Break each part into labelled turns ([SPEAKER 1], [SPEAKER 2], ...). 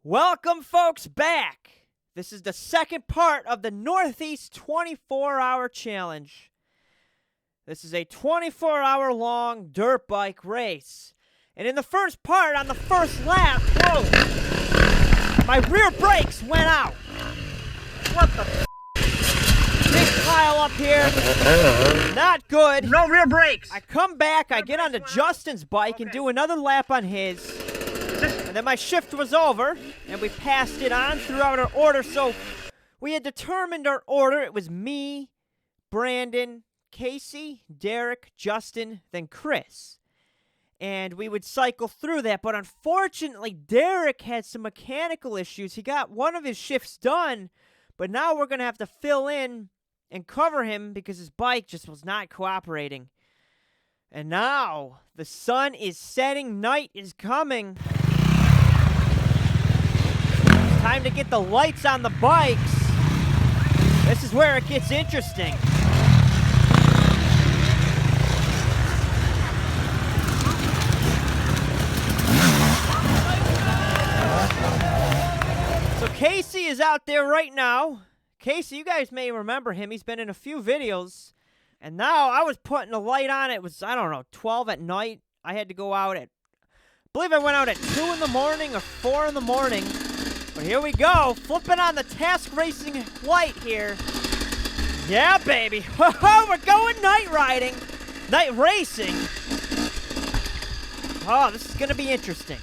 [SPEAKER 1] Welcome, folks, back. This is the second part of the Northeast 24-hour challenge. This is a 24-hour-long dirt bike race. And in the first part, on the first lap, whoa, my rear brakes went out. What the f***? Big pile up here. Not good.
[SPEAKER 2] No rear brakes.
[SPEAKER 1] I come back, I get onto Justin's bike and do another lap on his. And then my shift was over, and we passed it on throughout our order. So we had determined our order. It was me, Brandon, Casey, Derek, Justin, then Chris. And we would cycle through that. But unfortunately, Derek had some mechanical issues. He got one of his shifts done, but now we're going to have to fill in and cover him because his bike just was not cooperating. And now the sun is setting, night is coming. Time to get the lights on the bikes. This is where it gets interesting. So Casey is out there right now. Casey, you guys may remember him. He's been in a few videos. And now I was putting a light on. It was, 12 at night. I had to go out at, I believe I went out at 2 in the morning or 4 in the morning. But here we go, flipping on the Task Racing light here. Yeah, baby. We're going night riding. Night racing. Oh, this is going to be interesting.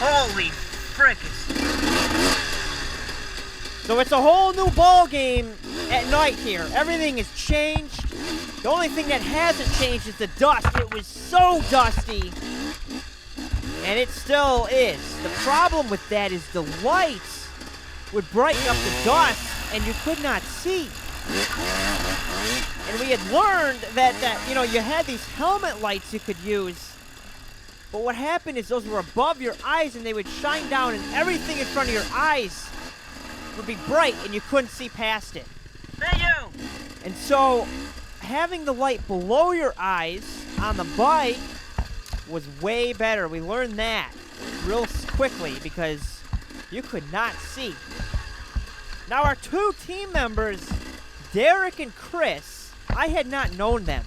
[SPEAKER 2] Holy frickin'.
[SPEAKER 1] So it's a whole new ball game at night here. Everything has changed. The only thing that hasn't changed is the dust. It was so dusty. And it still is. The problem with that is the lights would brighten up the dust and you could not see. And we had learned that you had these helmet lights you could use. But what happened is those were above your eyes and they would shine down and everything in front of your eyes would be bright and you couldn't see past it.
[SPEAKER 2] Thank you.
[SPEAKER 1] And so having the light below your eyes on the bike was way better. We learned that real quickly because you could not see. Now our two team members, Derek and Chris, I had not known them.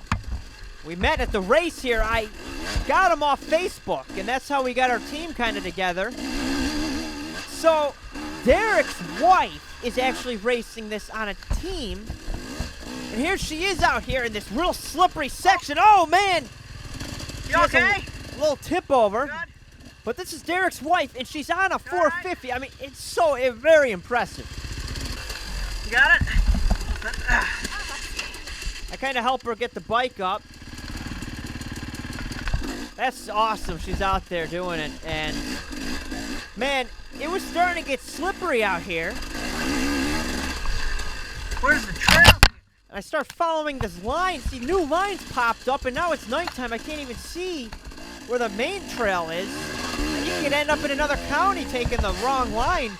[SPEAKER 1] We met at the race here. I got them off Facebook, and that's how we got our team kind of together. So Derek's wife is actually racing this on a team. And here she is out here in this real slippery section. Oh, man.
[SPEAKER 2] You okay?
[SPEAKER 1] A little tip over.
[SPEAKER 2] Good.
[SPEAKER 1] But this is Derek's wife, and she's on a 450. Right? I mean, it's very impressive.
[SPEAKER 2] You got it?
[SPEAKER 1] I kind of help her get the bike up. That's awesome. She's out there doing it. And, man, it was starting to get slippery out here.
[SPEAKER 2] Where's the trail?
[SPEAKER 1] And I start following this line. See, new lines popped up, and now it's nighttime. I can't even see where the main trail is. And you could end up in another county taking the wrong line.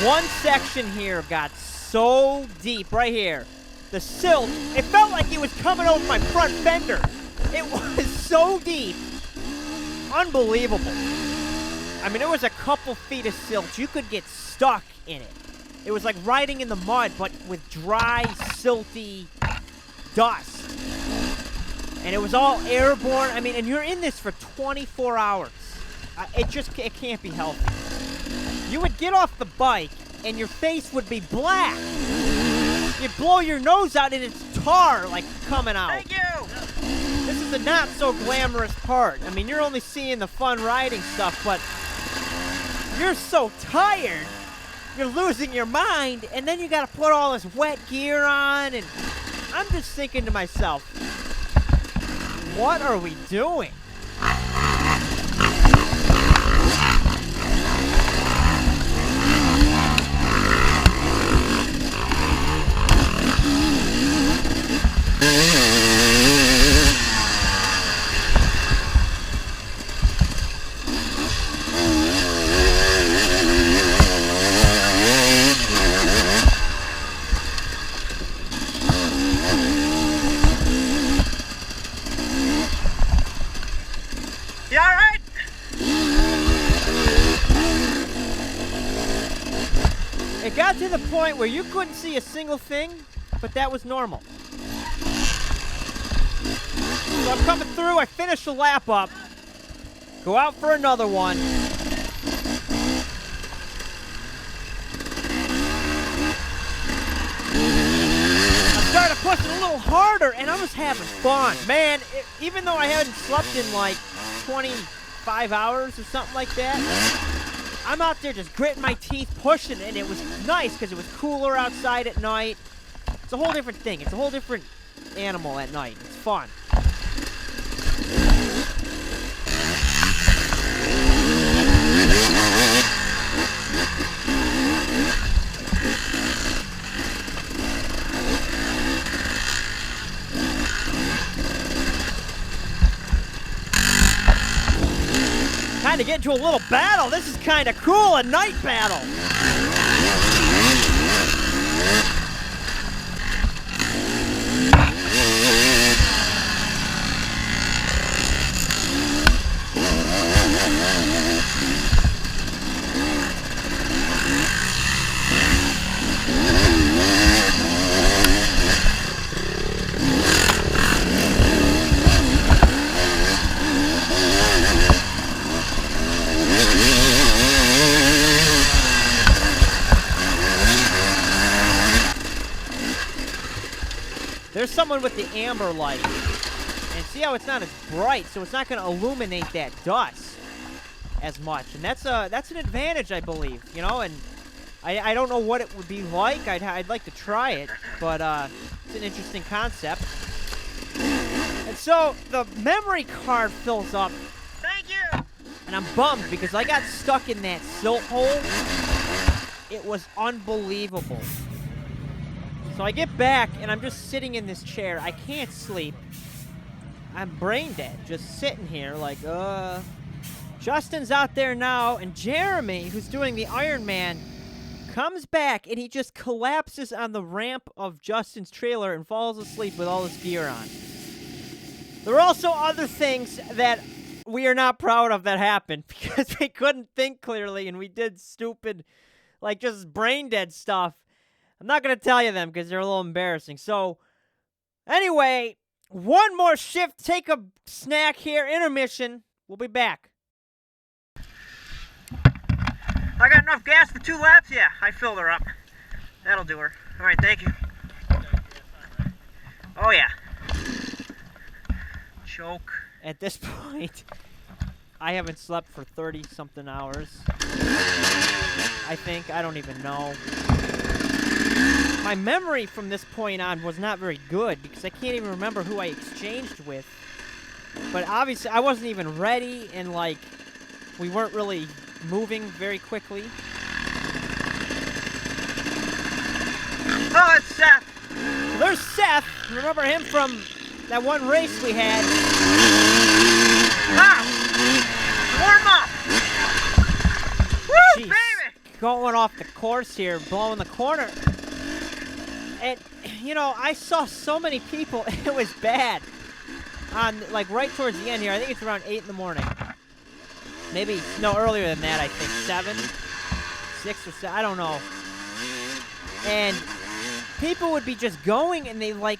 [SPEAKER 1] One section here got so deep right here. The silt, it felt like it was coming over my front fender. It was so deep. Unbelievable. I mean, it was a couple feet of silt. You could get stuck in it. It was like riding in the mud, but with dry, silty dust. And it was all airborne. I mean, and you're in this for 24 hours. It can't be healthy. You would get off the bike, and your face would be black. You'd blow your nose out and it's tar, like, coming out.
[SPEAKER 2] Thank you.
[SPEAKER 1] This is the not so glamorous part. I mean, you're only seeing the fun riding stuff, but you're so tired. You're losing your mind, and then you gotta put all this wet gear on, and I'm just thinking to myself, what are we doing?
[SPEAKER 2] You all right?
[SPEAKER 1] It got to the point where you couldn't see a single thing, but that was normal. So I'm coming through, I finish the lap up, go out for another one. I started pushing a little harder, and I was having fun. Man, even though I hadn't slept in like 25 hours or something like that, I'm out there just gritting my teeth, pushing, and it was nice because it was cooler outside at night. It's a whole different thing. It's a whole different animal at night. It's fun. Kind of get into a little battle. This is kind of cool, a night battle. There's someone with the amber light. And see how it's not as bright, so it's not going to illuminate that dust as much. And that's an advantage, I believe, you know, and I don't know what it would be like. I'd like to try it, but it's an interesting concept. And so the memory card fills up.
[SPEAKER 2] Thank you.
[SPEAKER 1] And I'm bummed because I got stuck in that silt hole. It was unbelievable. So I get back, and I'm just sitting in this chair. I can't sleep. I'm brain dead, just sitting here like, Justin's out there now, and Jeremy, who's doing the Iron Man, comes back, and he just collapses on the ramp of Justin's trailer and falls asleep with all his gear on. There are also other things that we are not proud of that happened because we couldn't think clearly, and we did stupid, like, just brain dead stuff. I'm not going to tell you them because they're a little embarrassing. So, anyway, one more shift. Take a snack here. Intermission. We'll be back.
[SPEAKER 2] I got enough gas for 2 laps? Yeah, I filled her up. That'll do her. All right, thank you. Oh, yeah. Choke.
[SPEAKER 1] At this point, I haven't slept for 30-something hours. I think. I don't even know. My memory from this point on was not very good because I can't even remember who I exchanged with. But obviously, I wasn't even ready, and, like, we weren't really moving very quickly.
[SPEAKER 2] Oh, it's Seth.
[SPEAKER 1] So there's Seth. Remember him from that one race we had?
[SPEAKER 2] Ah! Warm up. Woo,
[SPEAKER 1] Jeez.
[SPEAKER 2] baby.
[SPEAKER 1] Going off the course here, blowing the corner. And, you know, I saw so many people, it was bad. On, like, right towards the end here, I think it's around 8 in the morning. Maybe, no, earlier than that, I think. 7? 6 or 7, I don't know. And people would be just going, and they, like,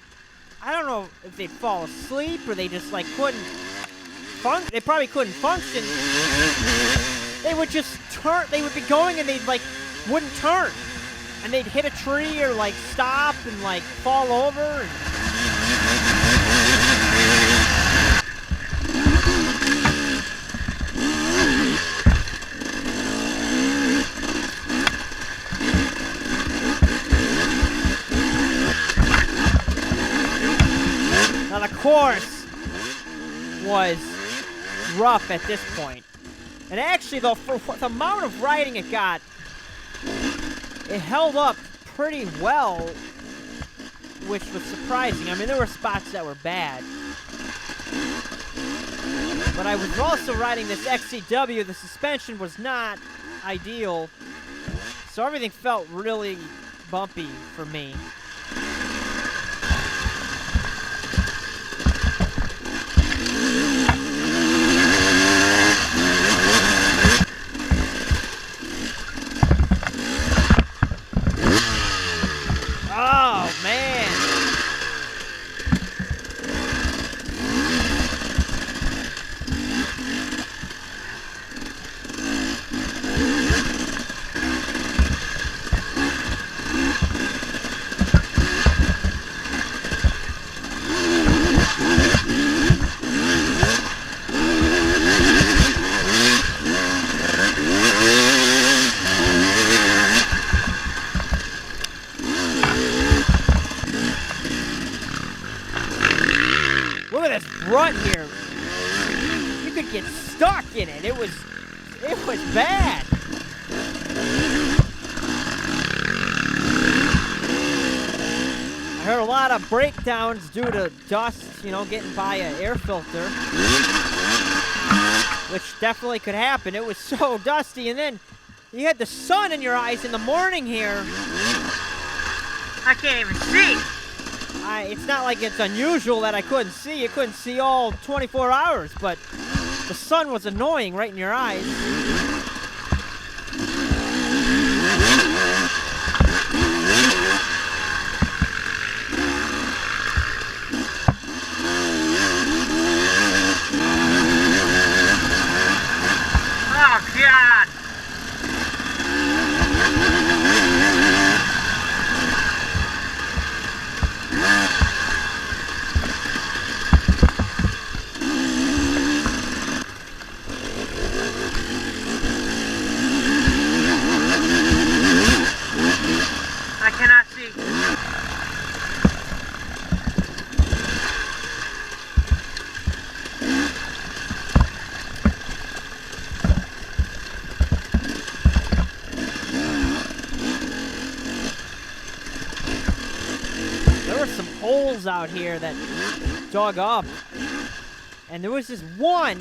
[SPEAKER 1] I don't know if they'd fall asleep, or they just, like, couldn't function. They probably couldn't function. They would just turn, they would be going, and they, like, wouldn't turn. and they'd hit a tree or like stop and like fall over. And now the course was rough at this point. And actually, though, for the amount of riding it got, it held up pretty well, which was surprising. I mean, there were spots that were bad. But I was also riding this XCW. The suspension was not ideal, so everything felt really bumpy for me. Oh, man. Look at this rut here. You could get stuck in it. It was bad. I heard a lot of breakdowns due to dust, you know, getting by an air filter, which definitely could happen. It was so dusty, and then you had the sun in your eyes in the morning here.
[SPEAKER 2] I can't even see.
[SPEAKER 1] It's not like it's unusual that I couldn't see. You couldn't see all 24 hours, but the sun was annoying right in your eyes.
[SPEAKER 2] Oh, God. I cannot see.
[SPEAKER 1] There were some holes out here that dug up. And there was this one,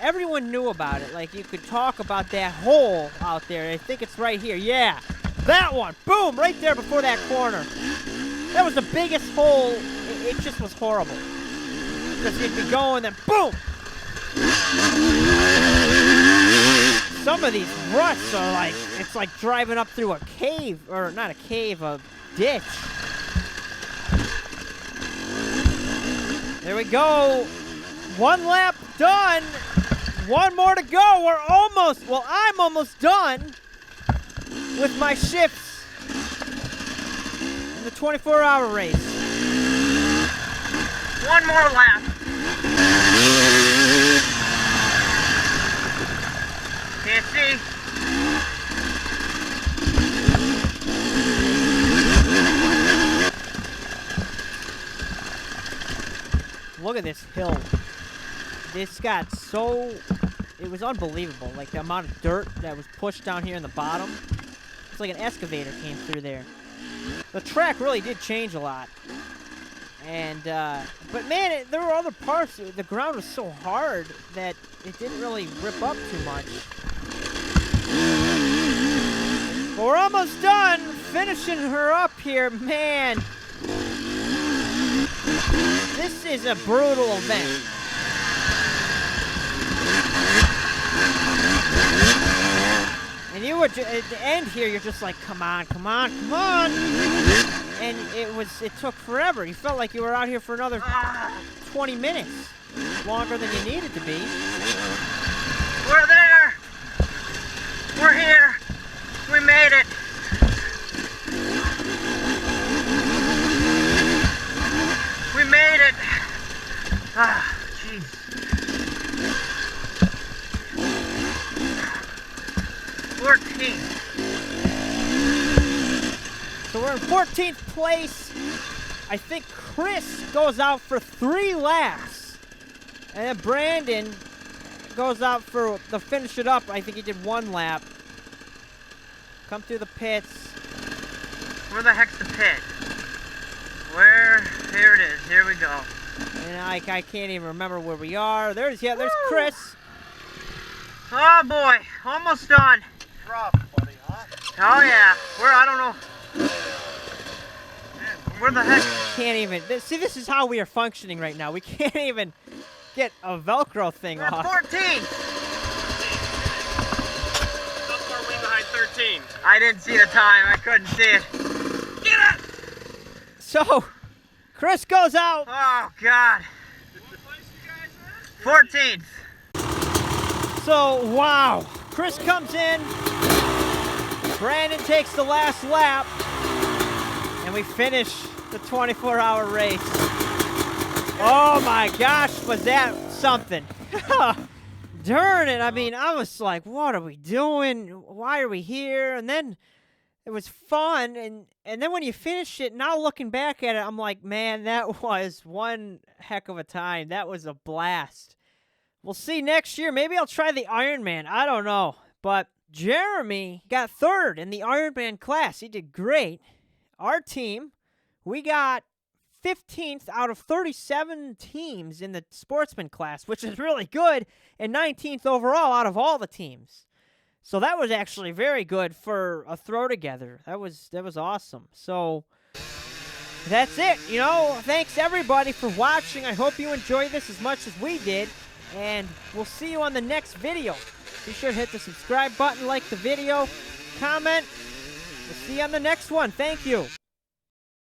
[SPEAKER 1] everyone knew about it. Like, you could talk about that hole out there. I think it's right here. Yeah, that one. Boom, right there before that corner. That was the biggest hole. It just was horrible. Because you'd be going, then boom. Some of these ruts are like, it's like driving up through a cave, or not a cave, a ditch. There we go. One lap done. One more to go. I'm almost done with my shifts in the 24-hour race.
[SPEAKER 2] One more lap. Can't see.
[SPEAKER 1] Look at this hill. This got so... It was unbelievable. Like, the amount of dirt that was pushed down here in the bottom. It's like an excavator came through there. The track really did change a lot. And, but man, there were other parts. The ground was so hard that it didn't really rip up too much. But we're almost done finishing her up here, man. This is a brutal event. And you were, at the end here, you're just like, come on, come on, come on. And it took forever. You felt like you were out here for another 20 minutes. Longer than you needed to be.
[SPEAKER 2] We're there. We're here. We made it.
[SPEAKER 1] So we're in 14th place. I think Chris goes out for 3 laps. And then Brandon goes out for the finish it up. I think he did 1 lap. Come through the pits.
[SPEAKER 2] Where the heck's the pit? Where? Here it is. Here we go.
[SPEAKER 1] And I can't even remember where we are. There's Chris.
[SPEAKER 2] Oh boy, almost done.
[SPEAKER 3] Rough, buddy, huh?
[SPEAKER 2] Oh yeah. I don't know. Where the heck?
[SPEAKER 1] Can't even. See, this is how we are functioning right now. We can't even get a Velcro thing
[SPEAKER 2] We're at
[SPEAKER 1] off.
[SPEAKER 2] 14.
[SPEAKER 3] How far are we behind 13?
[SPEAKER 2] I didn't see the time. I couldn't see it. Get it!
[SPEAKER 1] So, Chris goes out.
[SPEAKER 2] Oh God. 14th.
[SPEAKER 1] So, wow. Chris comes in. Brandon takes the last lap. And we finish the 24-hour race. Oh my gosh, was that something. Darn it. I mean, I was like, what are we doing? Why are we here? And then it was fun. And then when you finish it, now looking back at it, I'm like, man, that was one heck of a time. That was a blast. We'll see next year. Maybe I'll try the Ironman. I don't know. But Jeremy got 3rd in the Ironman class. He did great. Our team, we got 15th out of 37 teams in the sportsman class, which is really good, and 19th overall out of all the teams. So that was actually very good for a throw together. That was awesome. So that's it. You know, thanks everybody for watching. I hope you enjoyed this as much as we did, and we'll see you on the next video. Be sure to hit the subscribe button, like the video, comment. We'll see you on the next one. Thank you.